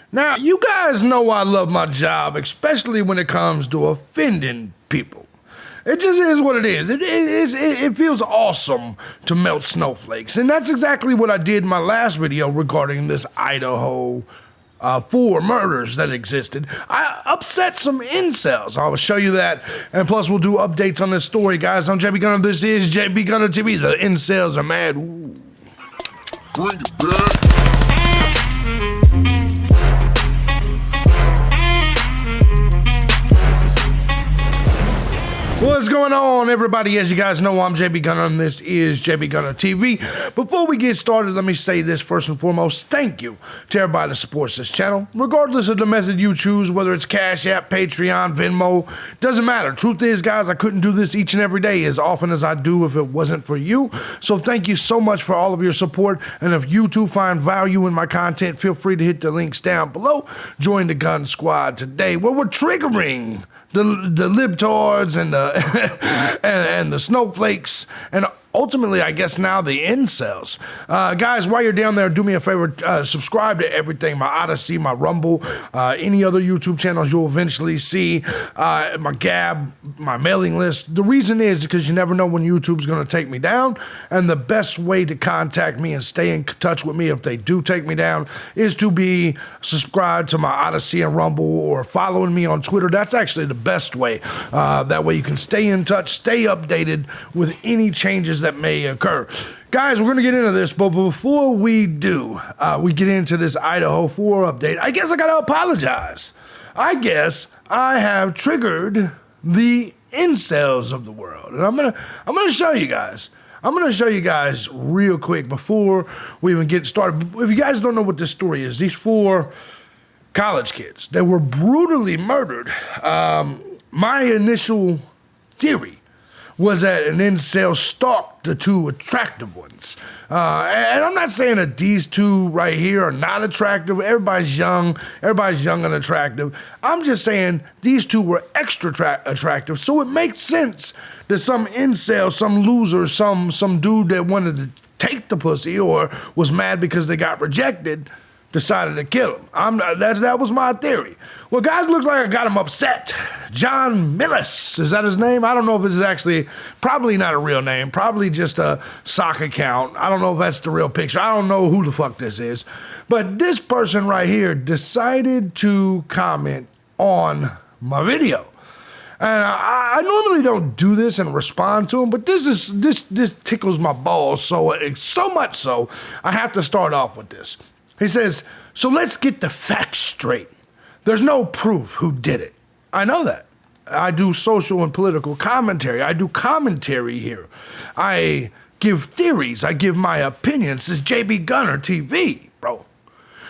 Now, you guys know I love my job, especially when it comes to offending people. It just is what it is. It feels awesome to melt snowflakes. And that's exactly what I did in my last video regarding this Idaho 4 murders that existed. I upset some incels. I will show you that. And plus, we'll do updates on this story, guys. I'm JB Gunner. This is JB Gunner TV. The incels are mad. Ooh. Bring it back. What's going on, everybody? As you guys know, I'm JB Gunner, and this is JB Gunner TV. Before we get started, let me say this first and foremost. Thank you to everybody that supports this channel. Regardless of the method you choose, whether it's Cash App, Patreon, Venmo, doesn't matter. Truth is, guys, I couldn't do this each and every day as often as I do if it wasn't for you. So thank you so much for all of your support. And if you too find value in my content, feel free to hit the links down below. Join the Gun Squad today, where we're triggering the libtards and the and the snowflakes, and ultimately, I guess now the incels. Guys, while you're down there, do me a favor, subscribe to everything, my Odyssey, my Rumble, any other YouTube channels you'll eventually see, my Gab, my mailing list. The reason is because you never know when YouTube's going to take me down, and the best way to contact me and stay in touch with me if they do take me down is to be subscribed to my Odyssey and Rumble or following me on Twitter. That's actually the best way. That way you can stay in touch, stay updated with any changes that may occur. Guys, we're going to get into this, but before we do, we get into this Idaho 4 update, I guess I got to apologize. I guess I have triggered the incels of the world, and I'm going to show you guys. I'm going to show you guys real quick before we even get started. If you guys don't know what this story is, these 4 college kids, they were brutally murdered. My initial theory was that an incel stalked the 2 attractive ones. And I'm not saying that these 2 right here are not attractive. Everybody's young and attractive. I'm just saying these 2 were extra attractive. So it makes sense that some incel, some loser, some dude that wanted to take the pussy or was mad because they got rejected decided to kill him. That was my theory. Well, guys, looks like I got him upset. John Millis, is that his name? I don't know if it's actually, probably not a real name, probably just a sock account. I don't know if that's the real picture. I don't know who the fuck this is. But this person right here decided to comment on my video. And I normally don't do this and respond to him, but this tickles my balls so much so I have to start off with this. He says, so let's get the facts straight. There's no proof who did it. I know that. I do social and political commentary. I do commentary here. I give theories. I give my opinions. This is JB Gunner TV, bro.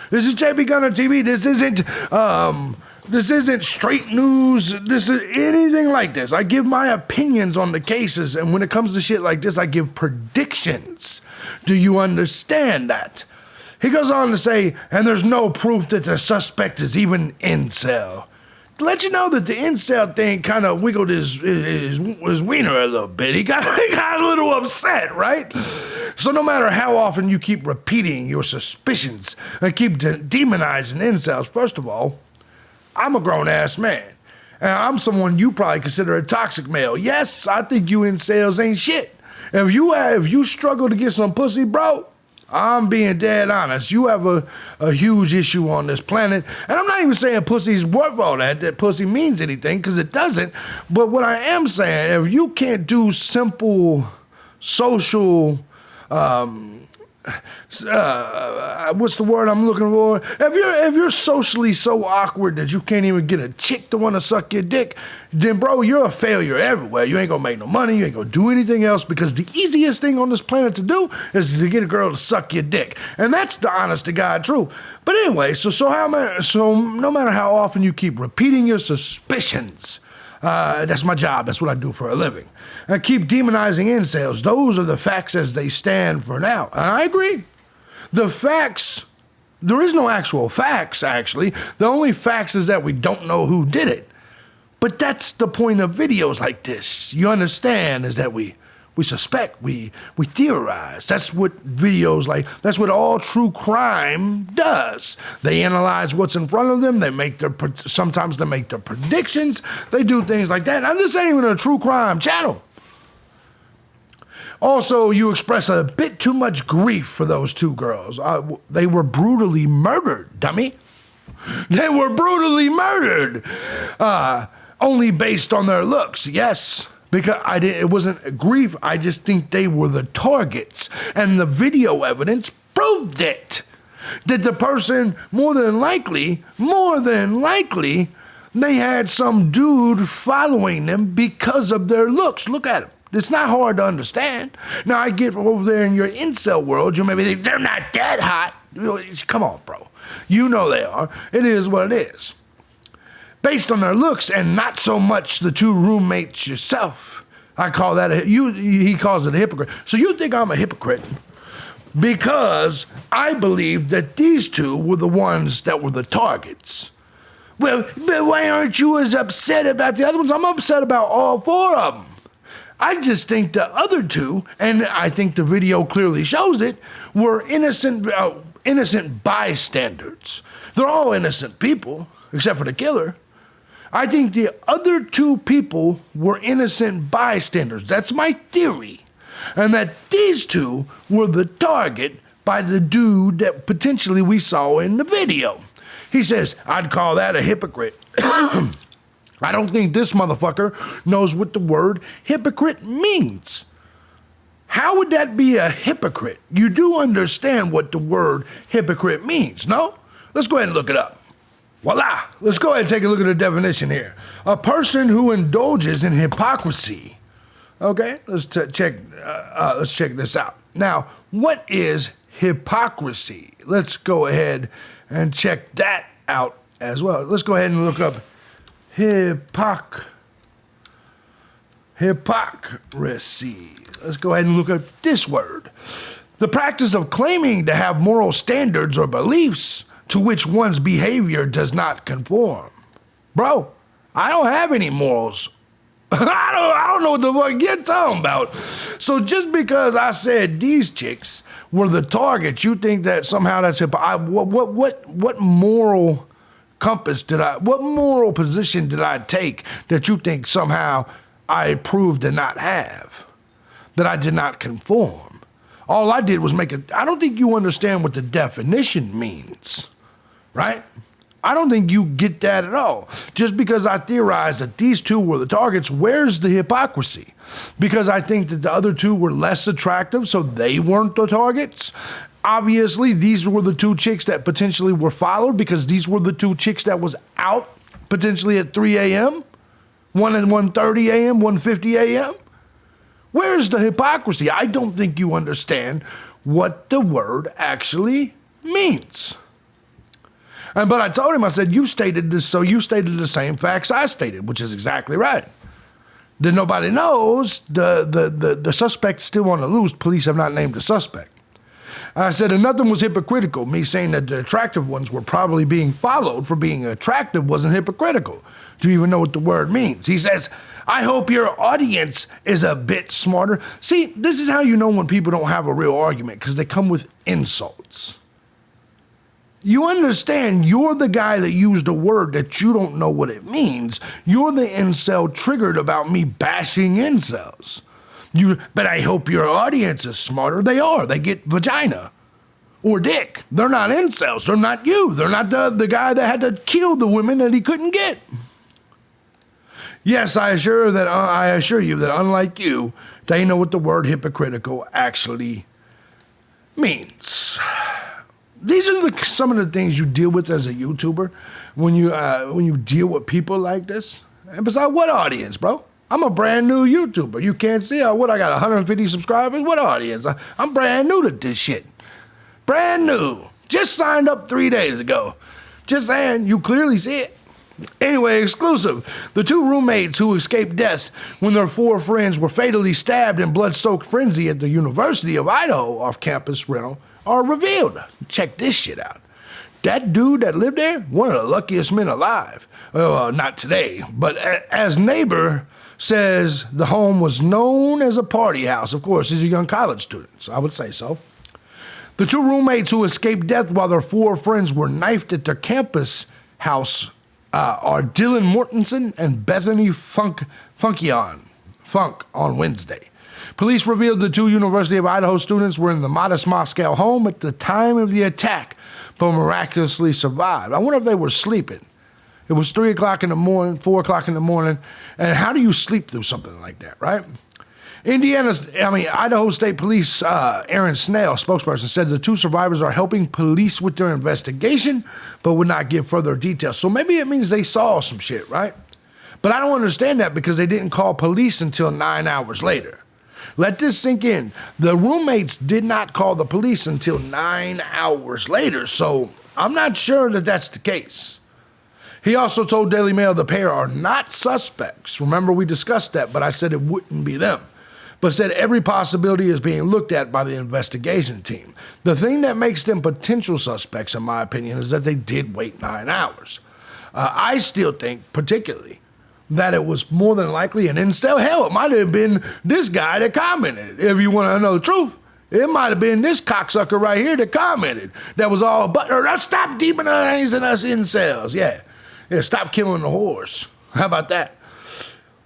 This is JB Gunner TV. This isn't straight news. This is anything like this. I give my opinions on the cases, and when it comes to shit like this, I give predictions. Do you understand that? He goes on to say, and there's no proof that the suspect is even incel. To let you know that the incel thing kind of wiggled his wiener a little bit. He got a little upset, right? So no matter how often you keep repeating your suspicions and keep demonizing incels, first of all, I'm a grown-ass man. And I'm someone you probably consider a toxic male. Yes, I think you incels ain't shit. If you struggle to get some pussy, bro, I'm being dead honest. You have a huge issue on this planet. And I'm not even saying pussy's worth all that pussy means anything, because it doesn't. But what I am saying, if you can't do simple social, what's the word I'm looking for? If you're socially so awkward that you can't even get a chick to want to suck your dick, then bro, you're a failure everywhere. You ain't gonna make no money. You ain't gonna do anything else, because the easiest thing on this planet to do is to get a girl to suck your dick, and that's the honest to God truth. But anyway, so no matter how often you keep repeating your suspicions, that's my job. That's what I do for a living. I keep demonizing incels. Those are the facts as they stand for now. And I agree. The facts, there is no actual facts, actually. The only facts is that we don't know who did it. But that's the point of videos like this. You understand, is that we suspect, we theorize. That's what videos like, that's what all true crime does. They analyze what's in front of them. Sometimes they make their predictions. They do things like that. And this ain't even a true crime channel. Also, you express a bit too much grief for those two girls. They were brutally murdered, dummy. They were brutally murdered. Only based on their looks, yes. Because it wasn't grief, I just think they were the targets. And the video evidence proved it. That the person, more than likely, they had some dude following them because of their looks. Look at them. It's not hard to understand. Now, I get over there in your incel world, you maybe think, they're not that hot. Come on, bro. You know they are. It is what it is. Based on their looks and not so much the two roommates yourself. I call that he calls it a hypocrite. So you think I'm a hypocrite because I believe that these two were the ones that were the targets. Well, but why aren't you as upset about the other ones? I'm upset about all four of them. I just think the other two, and I think the video clearly shows it, were innocent bystanders. They're all innocent people, except for the killer. I think the other two people were innocent bystanders. That's my theory. And that these two were the target by the dude that potentially we saw in the video. He says, I'd call that a hypocrite. I don't think this motherfucker knows what the word hypocrite means. How would that be a hypocrite? You do understand what the word hypocrite means, no? Let's go ahead and look it up. Voila! Let's go ahead and take a look at the definition here. A person who indulges in hypocrisy. Okay, let's check this out. Now, what is hypocrisy? Let's go ahead and check that out as well. Let's go ahead and look up hypocrisy. Let's go ahead and look up this word. The practice of claiming to have moral standards or beliefs to which one's behavior does not conform. Bro, I don't have any morals. I don't know what the fuck you're talking about. So just because I said these chicks were the targets, you think that somehow that's what moral compass what moral position did I take that you think somehow I proved to not have? That I did not conform? All I did was I don't think you understand what the definition means, right? I don't think you get that at all. Just because I theorized that these two were the targets, where's the hypocrisy? Because I think that the other two were less attractive, so they weren't the targets. Obviously, these were the two chicks that potentially were followed because these were the two chicks that was out potentially at 3 a.m., 1 and 1:30 a.m., 1:50 a.m. Where's the hypocrisy? I don't think you understand what the word actually means. But I told him, I said, you stated this, so you stated the same facts I stated, which is exactly right. That nobody knows, the suspect's still on the loose. Police have not named the suspect. I said, and nothing was hypocritical. Me saying that the attractive ones were probably being followed for being attractive wasn't hypocritical. Do you even know what the word means? He says, I hope your audience is a bit smarter. See, this is how you know when people don't have a real argument, because they come with insults. You understand, you're the guy that used a word that you don't know what it means. You're the incel triggered about me bashing incels. But I hope your audience is smarter. They are. They get vagina or dick. They're not incels. They're not you. They're not the guy that had to kill the women that he couldn't get. Yes, I assure you that unlike you, they know what the word hypocritical actually means. These are some of the things you deal with as a YouTuber when you deal with people like this. And besides, what audience, bro? I'm a brand new YouTuber. You can't see I got 150 subscribers. What audience? I'm brand new to this shit. Brand new. Just signed up 3 days ago. Just saying, you clearly see it. Anyway, exclusive. The two roommates who escaped death when their four friends were fatally stabbed in blood-soaked frenzy at the University of Idaho off-campus rental are revealed. Check this shit out. That dude that lived there, one of the luckiest men alive. Not today, but as neighbor says the home was known as a party house. Of course, these are young college students. I would say so. The two roommates who escaped death while their four friends were knifed at their campus house are Dylan Mortensen and Bethany Funk on Wednesday. Police revealed the two University of Idaho students were in the modest Moscow home at the time of the attack, but miraculously survived. I wonder if they were sleeping. It was 3 o'clock in the morning, 4 o'clock in the morning, and how do you sleep through something like that, right? Idaho State Police Aaron Snell, spokesperson, said the two survivors are helping police with their investigation, but would not give further details. So maybe it means they saw some shit, right? But I don't understand that because they didn't call police until 9 hours later. Let this sink in. The roommates did not call the police until 9 hours later, so I'm not sure that that's the case. He also told Daily Mail the pair are not suspects. Remember, we discussed that, but I said it wouldn't be them. But said every possibility is being looked at by the investigation team. The thing that makes them potential suspects, in my opinion, is that they did wait 9 hours. I still think, particularly, that it was more than likely an incel. Hell, it might have been this guy that commented. If you want to know the truth, it might have been this cocksucker right here that commented. That was all, stop demonizing us incels. Yeah, stop killing the horse. How about that?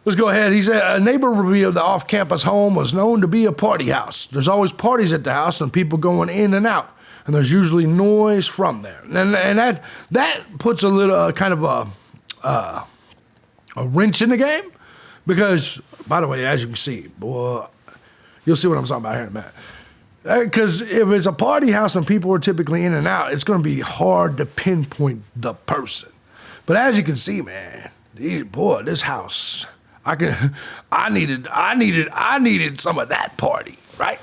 Let's go ahead. He said, a neighbor revealed the off-campus home was known to be a party house. There's always parties at the house and people going in and out, and there's usually noise from there. And that puts a little kind of a wrench in the game because, by the way, as you can see, boy, you'll see what I'm talking about here in a minute. Because if it's a party house and people are typically in and out, it's going to be hard to pinpoint the person. But as you can see, man, this house, I needed some of that party, right?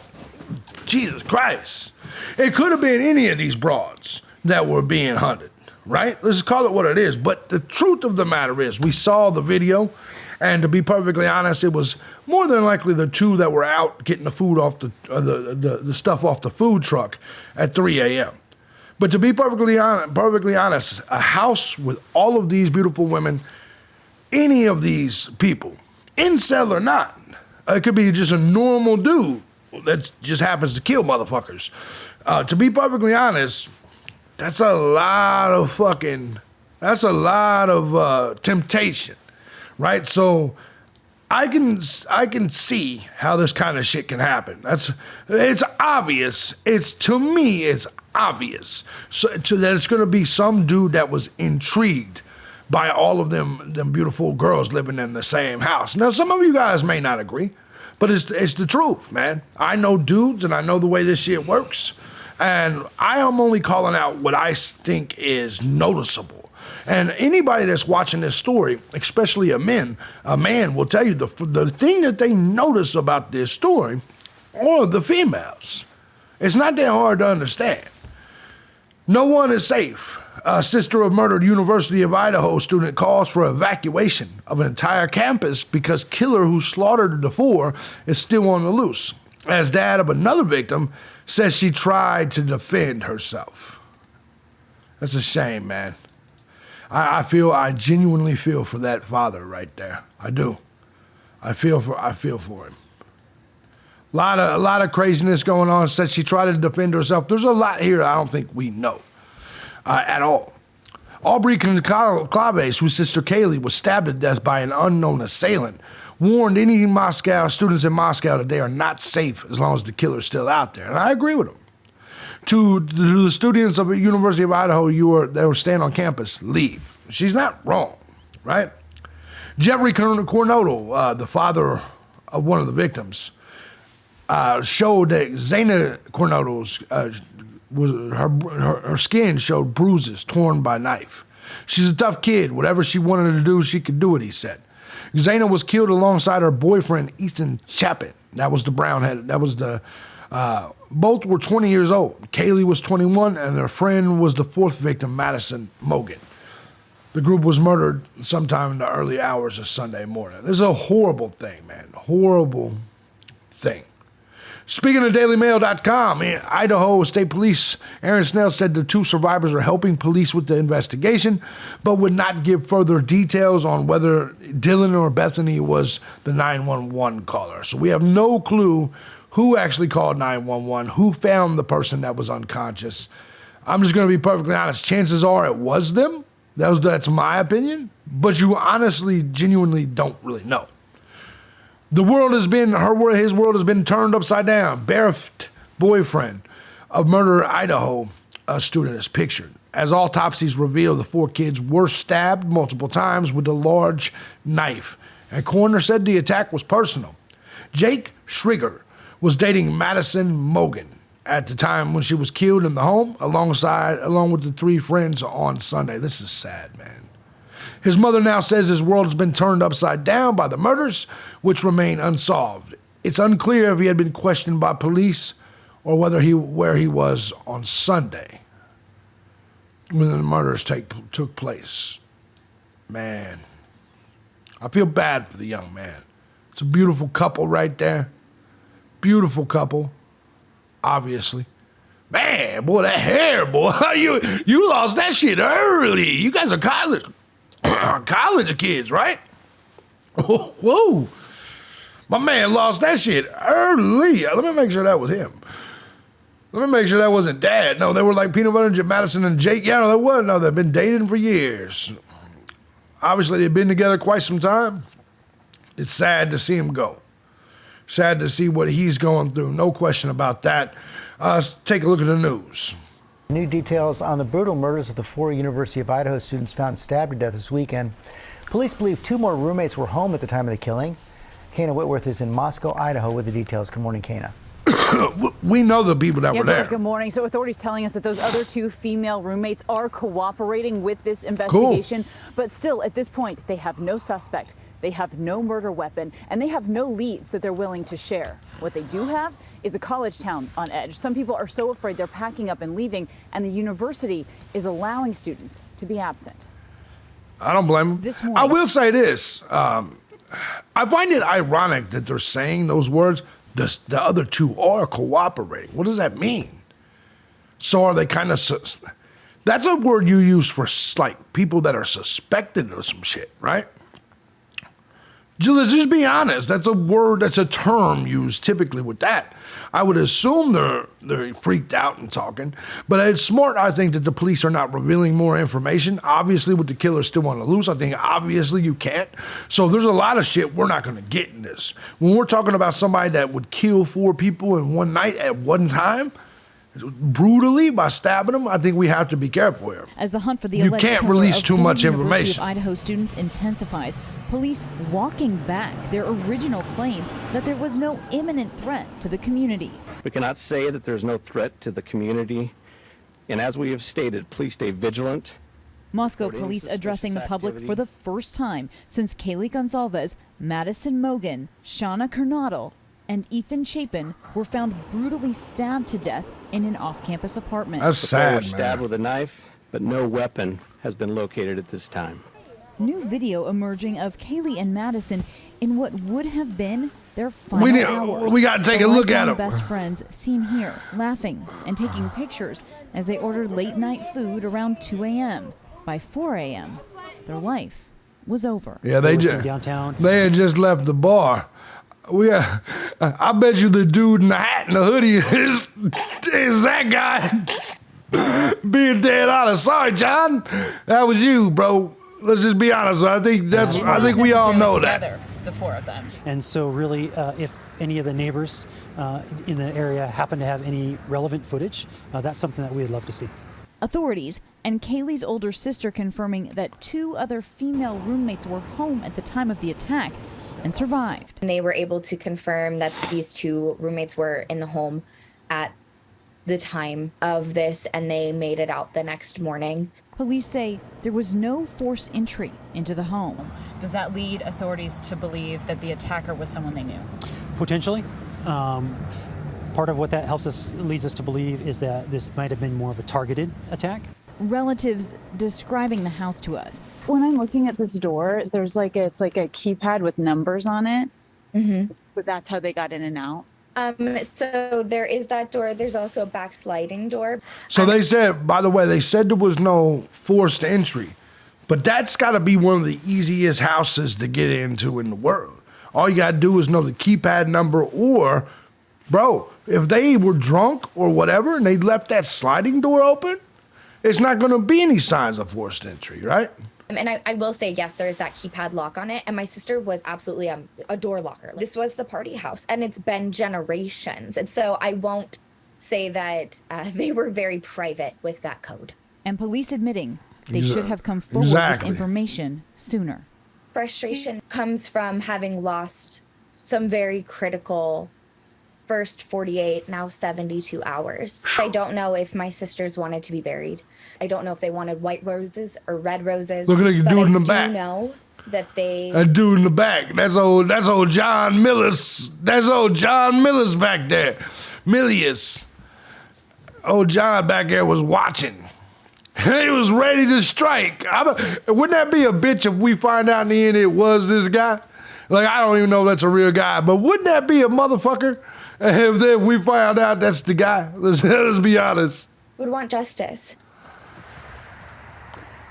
Jesus Christ. It could have been any of these broads that were being hunted, right? Let's just call it what it is. But the truth of the matter is, we saw the video, and to be perfectly honest, it was more than likely the two that were out getting the food off the stuff off the food truck at 3 a.m. But to be perfectly honest, a house with all of these beautiful women, any of these people, incel or not, it could be just a normal dude that just happens to kill motherfuckers. To be perfectly honest, that's a lot of temptation, right? So I can see how this kind of shit can happen. It's obvious. To me, it's obvious. That it's going to be some dude that was intrigued by all of them beautiful girls living in the same house. Now, some of you guys may not agree, but it's the truth, man. I know dudes and I know the way this shit works, and I am only calling out what I think is noticeable. And anybody that's watching this story, especially a man will tell you the thing that they notice about this story are the females. It's not that hard to understand. No one is safe. A sister of murdered University of Idaho student calls for evacuation of an entire campus because killer who slaughtered the four is still on the loose. As dad of another victim says she tried to defend herself. That's a shame, man. I genuinely feel for that father right there. I do. I feel for him. A lot of craziness going on. Said she tried to defend herself. There's a lot here I don't think we know at all. Aubrey Claves, whose sister Kaylee was stabbed to death by an unknown assailant, warned any students in Moscow that they are not safe as long as the killer's still out there. And I agree with him. To the students of the University of Idaho, they were staying on campus, leave. She's not wrong, right? Jeffrey Coronado, the father of one of the victims, showed that Zaina Coronado's her skin showed bruises torn by knife. She's a tough kid. Whatever she wanted to do, she could do it, he said. Zaina was killed alongside her boyfriend, Ethan Chapin. That was the brown-headed. Both were 20 years old. Kaylee was 21, and their friend was the fourth victim, Madison Mogan. The group was murdered sometime in the early hours of Sunday morning. This is a horrible thing, man. Horrible thing. Speaking of DailyMail.com, Idaho State Police Aaron Snell said the two survivors are helping police with the investigation, but would not give further details on whether Dylan or Bethany was the 911 caller. So we have no clue who actually called 911, who found the person that was unconscious. I'm just going to be perfectly honest. Chances are it was them. That's my opinion. But you honestly, genuinely don't really know. The world has been, his world has been turned upside down. Bereft boyfriend of murder Idaho student is pictured. As autopsies reveal, the four kids were stabbed multiple times with a large knife. And coroner said the attack was personal. Jake Schriger was dating Madison Mogan at the time when she was killed in the home, along with the three friends on Sunday. This is sad, man. His mother now says his world has been turned upside down by the murders, which remain unsolved. It's unclear if he had been questioned by police or where he was on Sunday when the murders took place. Man, I feel bad for the young man. It's a beautiful couple right there. Beautiful couple, obviously. Man, boy, that hair, boy. You lost that shit early. You guys are college kids, right? Whoa. My man lost that shit early. Let me make sure that was him. Let me make sure that wasn't Dad. No, they were like Peanut Butter, Madison, and Jake. Yeah, no, they wasn't. No, they've been dating for years. Obviously, they've been together quite some time. It's sad to see him go. Sad to see what he's going through. No question about that. Let's take a look at the news. New details on the brutal murders of the four University of Idaho students found stabbed to death this weekend. Police believe two more roommates were home at the time of the killing. Kana Whitworth is in Moscow, Idaho with the details. Good morning, Kana. We know the people that were there. Good morning. So authorities telling us that those other two female roommates are cooperating with this investigation. Cool. But still, at this point, they have no suspect. They have no murder weapon, and they have no leads that they're willing to share. What they do have is a college town on edge. Some people are so afraid they're packing up and leaving, and the university is allowing students to be absent. I don't blame them. I will say this. I find it ironic that they're saying those words. The other two are cooperating. What does that mean? So are they kind of... That's a word you use for like people that are suspected of some shit, right? Let's just be honest. That's a word, that's a term used typically with that. I would assume they're freaked out and talking, but it's smart, I think, that the police are not revealing more information. Obviously, with the killers still on the loose, I think obviously you can't. So there's a lot of shit we're not going to get in this. When we're talking about somebody that would kill four people in one night at one time, brutally by stabbing them, I think we have to be careful here. As the hunt for the you can't release too much information. University of Idaho students intensifies, police walking back their original claims that there was no imminent threat to the community. We cannot say that there's no threat to the community, and as we have stated, please stay vigilant. Moscow police addressing the public for the first time since Kaylee Gonzalez, Madison Mogan, Shauna Kernodle, and Ethan Chapin were found brutally stabbed to death in an off-campus apartment. That's sad, man. Stabbed with a knife, but no weapon has been located at this time. New video emerging of Kaylee and Madison in what would have been their final hours. We got to take a look at them. Best friends seen here laughing and taking pictures as they ordered late-night food around 2 a.m. By 4 a.m., their life was over. Yeah, they had just left the bar. I bet you the dude in the hat and the hoodie is that guy. Being dead honest. Sorry, John. That was you, bro. Let's just be honest. I think we all know that. The four of them. And so really, if any of the neighbors in the area happen to have any relevant footage, that's something that we'd love to see. Authorities and Kaylee's older sister confirming that two other female roommates were home at the time of the attack and survived. And they were able to confirm that these two roommates were in the home at the time of this, and they made it out the next morning. Police say there was no forced entry into the home. Does that lead authorities to believe that the attacker was someone they knew? Potentially. Part of what that leads us to believe is that this might have been more of a targeted attack. Relatives describing the house to us. When I'm looking at this door, it's like a keypad with numbers on it. Mm-hmm. But that's how they got in and out. So there is that door. There's also a back sliding door. So they said, by the way, they said there was no forced entry, but that's got to be one of the easiest houses to get into in the world. All you got to do is know the keypad number, or, bro, if they were drunk or whatever and they left that sliding door open, it's not going to be any signs of forced entry, right? And I will say, yes, there is that keypad lock on it. And my sister was absolutely a door locker. This was the party house, and it's been generations. And so I won't say that they were very private with that code. And police admitting they should have come forward with information sooner. Frustration comes from having lost some very critical first 48, now 72 hours. I don't know if my sisters wanted to be buried. I don't know if they wanted white roses or red roses. Look at the dude in the back. I do know that they... That dude in the back. That's old John Millis. That's old John Millis back there. Milius. Old John back there was watching. He was ready to strike. Wouldn't that be a bitch if we find out in the end it was this guy? Like, I don't even know if that's a real guy, but wouldn't that be a motherfucker if we found out that's the guy? Let's be honest. Would want justice.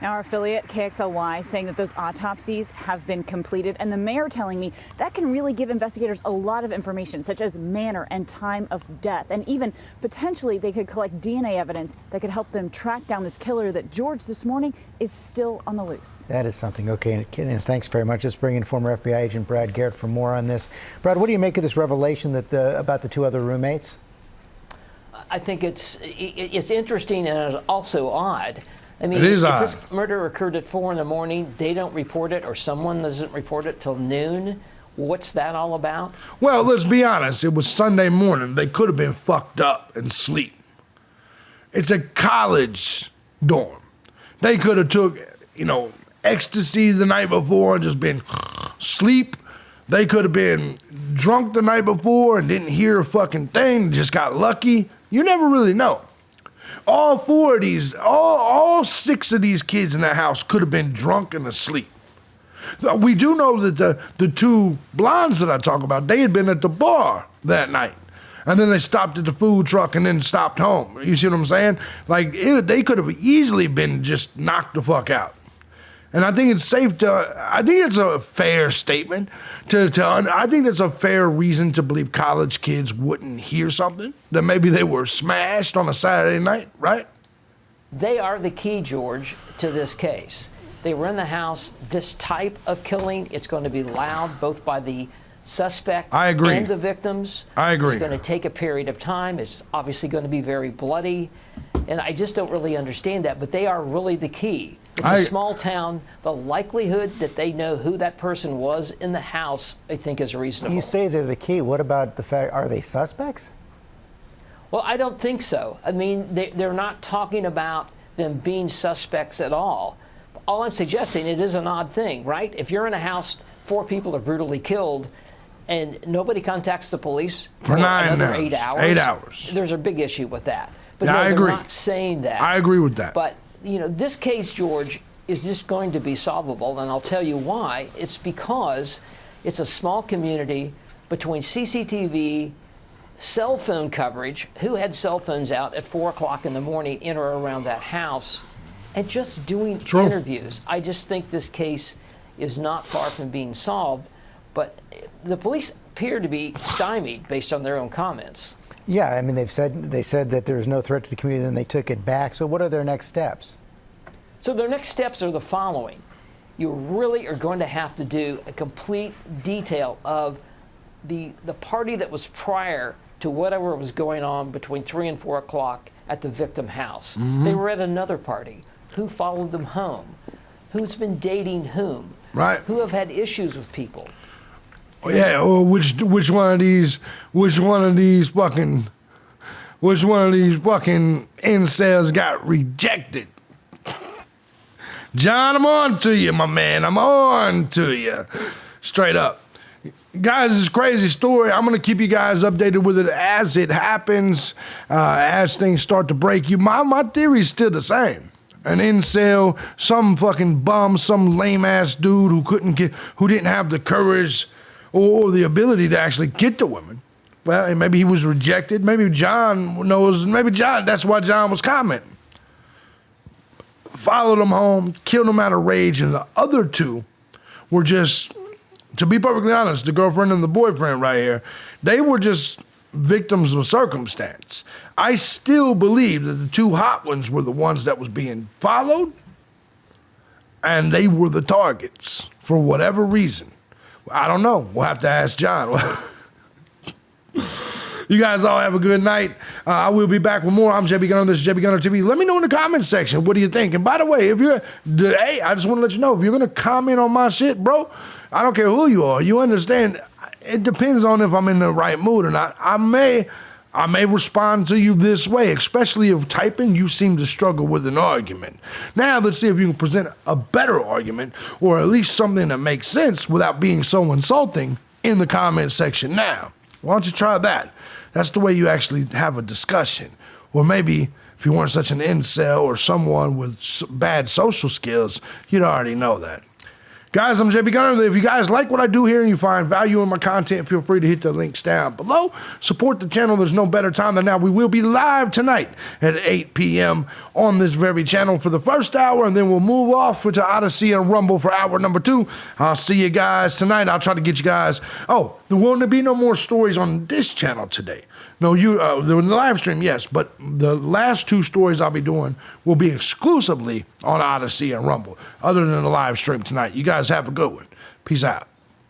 Now, our affiliate, KXLY, saying that those autopsies have been completed, and the mayor telling me that can really give investigators a lot of information, such as manner and time of death, and even potentially they could collect DNA evidence that could help them track down this killer that George this morning is still on the loose. That is something. Okay, and thanks very much. Let's bring in former FBI agent Brad Garrett for more on this. Brad, what do you make of this revelation that about the two other roommates? I think it's interesting and it's also odd. I mean, it is if odd. This murder occurred at 4 in the morning, they don't report it, or someone doesn't report it till noon. What's that all about? Well, let's be honest. It was Sunday morning. They could have been fucked up and sleep. It's a college dorm. They could have took, ecstasy the night before and just been sleep. They could have been drunk the night before and didn't hear a fucking thing, just got lucky. You never really know. All 4 of these, all 6 of these kids in the house could have been drunk and asleep. We do know that the 2 blondes that I talk about, they had been at the bar that night. And then they stopped at the food truck and then stopped home. You see what I'm saying? Like, they could have easily been just knocked the fuck out. And I think it's safe I think it's a fair statement I think it's a fair reason to believe college kids wouldn't hear something, that maybe they were smashed on a Saturday night, right? They are the key, George, to this case. They were in the house. This type of killing, it's going to be loud, both by the suspect I agree. and the victims. I agree. It's going to take a period of time. It's obviously going to be very bloody. And I just don't really understand that, but they are really the key. It's a small town. The likelihood that they know who that person was in the house, I think, is reasonable. You say they're the key. What about the fact, are they suspects? Well, I don't think so. I mean, they're not talking about them being suspects at all. All I'm suggesting, it is an odd thing, right? If you're in a house, 4 people are brutally killed, and nobody contacts the police for another 8 hours. 8 hours. There's a big issue with that. But yeah, no, I agree. They're not saying that. I agree with that. But, this case, George, is just going to be solvable, and I'll tell you why. It's because it's a small community between CCTV, cell phone coverage, who had cell phones out at 4 o'clock in the morning in or around that house, and just doing interviews. I just think this case is not far from being solved, but the police appear to be stymied based on their own comments. Yeah, I mean, they said that there's no threat to the community, and they took it back. So what are their next steps? So their next steps are the following. You really are going to have to do a complete detail of the party that was prior to whatever was going on between 3 and 4 o'clock at the victim house. Mm-hmm. They were at another party. Who followed them home? Who's been dating whom? Right. Who have had issues with people? Yeah, or which one of these fucking incels got rejected? John, I'm on to you, my man. I'm on to you. Straight up. Guys, it's a crazy story. I'm going to keep you guys updated with it as it happens, as things start to break. My theory's still the same. An incel, some fucking bum, some lame-ass dude who didn't have the courage or the ability to actually get to women. Well, and maybe he was rejected. Maybe John knows. Maybe John, that's why John was commenting. Followed him home, killed him out of rage, and the other two were just, to be perfectly honest, the girlfriend and the boyfriend right here, they were just victims of circumstance. I still believe that the two hot ones were the ones that was being followed, and they were the targets for whatever reason. I don't know. We'll have to ask John. You guys all have a good night. I will be back with more. I'm JB Gunner. This is JB Gunner TV. Let me know in the comments section, what do you think? And by the way, hey, I just want to let you know, if you're going to comment on my shit, bro, I don't care who you are. You understand, it depends on if I'm in the right mood or not. I may respond to you this way, especially if typing, you seem to struggle with an argument. Now, let's see if you can present a better argument, or at least something that makes sense without being so insulting in the comment section now. Why don't you try that? That's the way you actually have a discussion. Or maybe if you weren't such an incel or someone with bad social skills, you'd already know that. Guys, I'm JB Gunner. If you guys like what I do here and you find value in my content, feel free to hit the links down below. Support the channel. There's no better time than now. We will be live tonight at 8 p.m. on this very channel for the first hour, and then we'll move off to Odyssey and Rumble for hour number 2. I'll see you guys tonight. I'll try to get you guys. Oh, there will be no more stories on this channel today. No, the live stream, yes, but the last 2 stories I'll be doing will be exclusively on Odyssey and Rumble, other than the live stream tonight. You guys have a good one. Peace out.